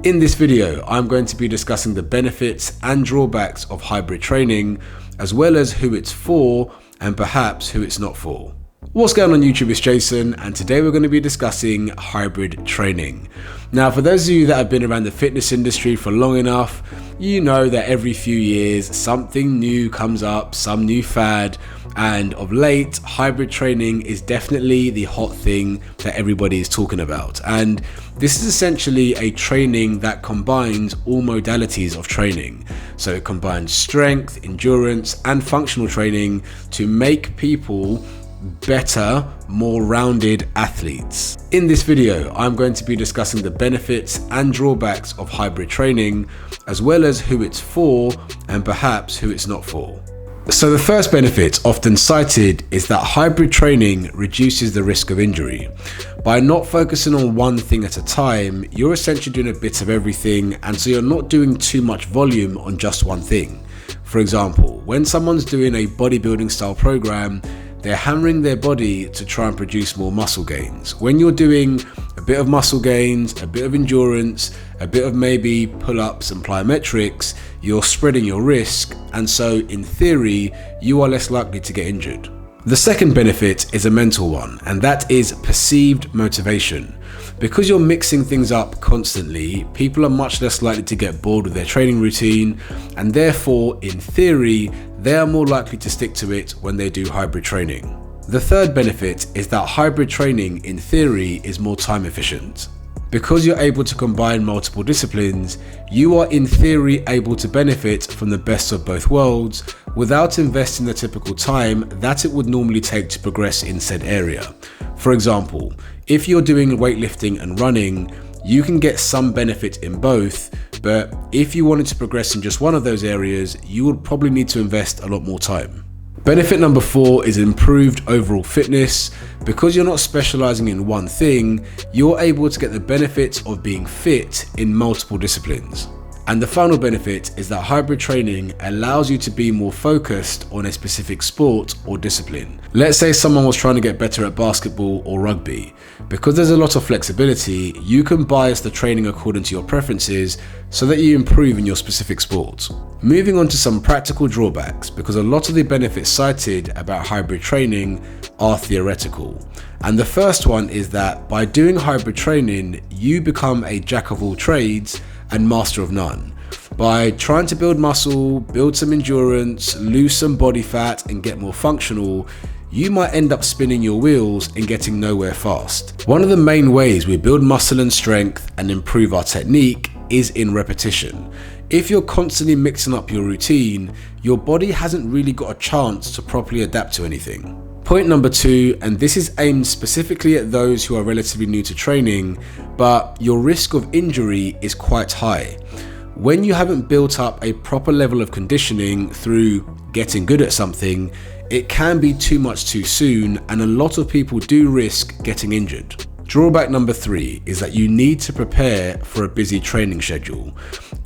In this video, I'm going to be discussing the benefits and drawbacks of hybrid training, as well as who it's for and perhaps who it's not for. What's going on YouTube, it's Jason, and today we're going to be discussing hybrid training. Now, for those of you that have been around the fitness industry for long enough, you know that every few years something new comes up, some new fad, and of late, hybrid training is definitely the hot thing that everybody is talking about. And this is essentially a training that combines all modalities of training. So it combines strength, endurance, and functional training to make people better, more rounded athletes. In this video, I'm going to be discussing the benefits and drawbacks of hybrid training, as well as who it's for and perhaps who it's not for. So the first benefit often cited is that hybrid training reduces the risk of injury. By not focusing on one thing at a time, you're essentially doing a bit of everything, and so you're not doing too much volume on just one thing. For example, when someone's doing a bodybuilding style program, they're hammering their body to try and produce more muscle gains. When you're doing a bit of muscle gains, a bit of endurance, a bit of maybe pull-ups and plyometrics, you're spreading your risk, and so in theory, you are less likely to get injured. The second benefit is a mental one, and that is perceived motivation. Because you're mixing things up constantly, people are much less likely to get bored with their training routine, and therefore, in theory, they are more likely to stick to it when they do hybrid training. The third benefit is that hybrid training, in theory, is more time efficient. Because you're able to combine multiple disciplines, you are in theory able to benefit from the best of both worlds without investing the typical time that it would normally take to progress in said area. For example, if you're doing weightlifting and running, you can get some benefit in both, but if you wanted to progress in just one of those areas, you would probably need to invest a lot more time. Benefit number 4 is improved overall fitness. Because you're not specializing in one thing, you're able to get the benefits of being fit in multiple disciplines. And the final benefit is that hybrid training allows you to be more focused on a specific sport or discipline. Let's say someone was trying to get better at basketball or rugby. Because there's a lot of flexibility, you can bias the training according to your preferences so that you improve in your specific sport. Moving on to some practical drawbacks, because a lot of the benefits cited about hybrid training are theoretical. And the first one is that by doing hybrid training, you become a jack of all trades and master of none. By trying to build muscle, build some endurance, lose some body fat, and get more functional, you might end up spinning your wheels and getting nowhere fast. One of the main ways we build muscle and strength and improve our technique is in repetition. If you're constantly mixing up your routine, your body hasn't really got a chance to properly adapt to anything. Point number 2, and this is aimed specifically at those who are relatively new to training, but your risk of injury is quite high. When you haven't built up a proper level of conditioning through getting good at something, it can be too much too soon, and a lot of people do risk getting injured. Drawback number 3 is that you need to prepare for a busy training schedule.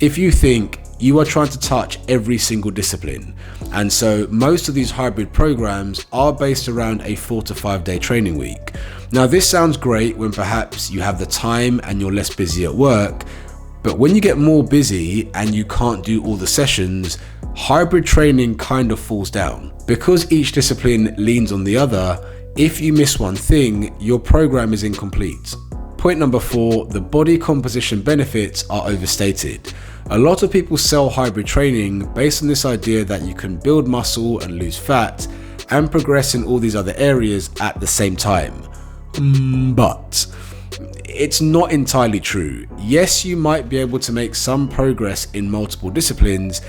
If you think you are trying to touch every single discipline, and so most of these hybrid programs are based around a 4 to 5 day training week. Now this sounds great when perhaps you have the time and you're less busy at work, but when you get more busy and you can't do all the sessions, hybrid training kind of falls down. Because each discipline leans on the other, if you miss one thing, your program is incomplete. Point number 4, the body composition benefits are overstated. A lot of people sell hybrid training based on this idea that you can build muscle and lose fat and progress in all these other areas at the same time. But it's not entirely true. Yes, you might be able to make some progress in multiple disciplines,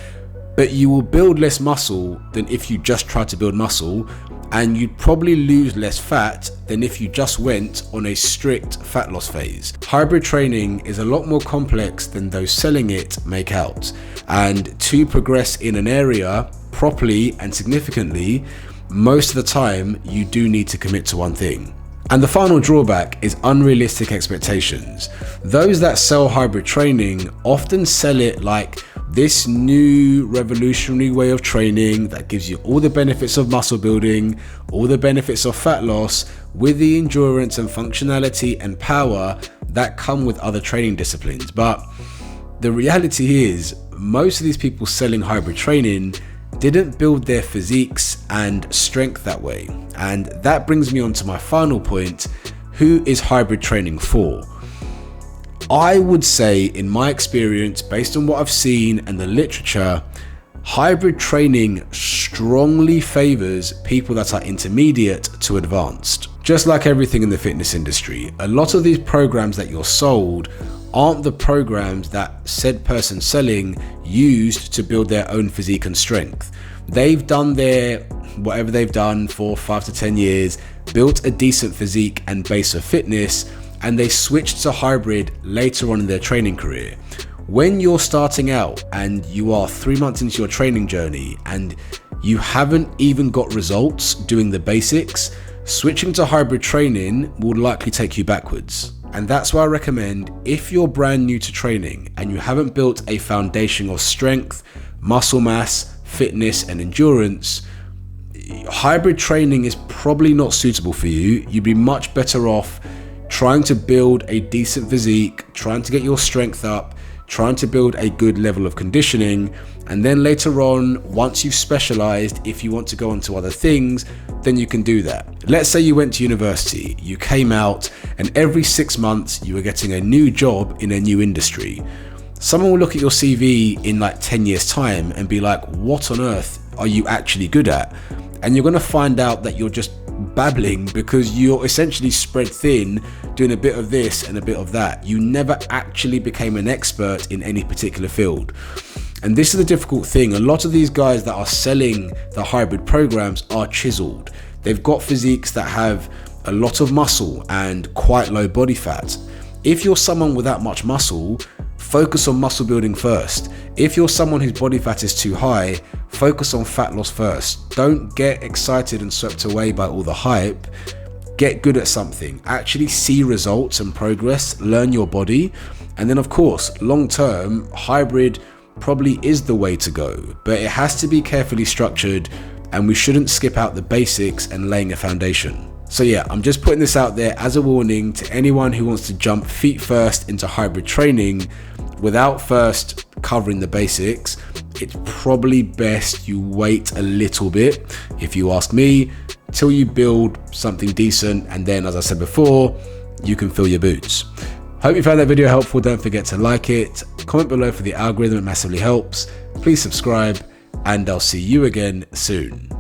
but you will build less muscle than if you just try to build muscle, and you'd probably lose less fat than if you just went on a strict fat loss phase. Hybrid training is a lot more complex than those selling it make out, and to progress in an area properly and significantly, most of the time you do need to commit to one thing. And the final drawback is unrealistic expectations. Those that sell hybrid training often sell it like this new revolutionary way of training that gives you all the benefits of muscle building, all the benefits of fat loss, with the endurance and functionality and power that come with other training disciplines. But The reality is, most of these people selling hybrid training didn't build their physiques and strength that way. And that brings me on to my final point: who is hybrid training for? I would say, in my experience, based on what I've seen and the literature, hybrid training strongly favors people that are intermediate to advanced. Just like everything in the fitness industry, a lot of these programs that you're sold aren't the programs that said person selling used to build their own physique and strength. They've done their whatever they've done for 5 to 10 years, built a decent physique and base of fitness, and they switched to hybrid later on in their training career. When you're starting out and you are 3 months into your training journey and you haven't even got results doing the basics, switching to hybrid training will likely take you backwards. And that's why I recommend, if you're brand new to training and you haven't built a foundation of strength, muscle mass, fitness and endurance, hybrid training is probably not suitable for you. You'd be much better off trying to build a decent physique, trying to get your strength up, trying to build a good level of conditioning, and then later on, once you've specialized, if you want to go on to other things, then you can do that. Let's say you went to university, you came out, and every 6 months you were getting a new job in a new industry. Someone will look at your CV in like 10 years time and be like, what on earth are you actually good at? And you're gonna find out that you're just babbling because you're essentially spread thin, doing a bit of this and a bit of that. You never actually became an expert in any particular field. And this is the difficult thing. A lot of these guys that are selling the hybrid programs are chiseled. They've got physiques that have a lot of muscle and quite low body fat. If you're someone without much muscle, focus on muscle building first. If you're someone whose body fat is too high, focus on fat loss first. Don't get excited and swept away by all the hype. Get good at something. Actually see results and progress, learn your body. And then of course, long term, hybrid probably is the way to go, but it has to be carefully structured and we shouldn't skip out the basics and laying a foundation. So yeah, I'm just putting this out there as a warning to anyone who wants to jump feet first into hybrid training without first covering the basics. It's probably best you wait a little bit, if you ask me, till you build something decent, and then, as I said before, you can fill your boots. Hope you found that video helpful. Don't forget to like it, comment below for the algorithm, it massively helps. Please subscribe, and I'll see you again soon.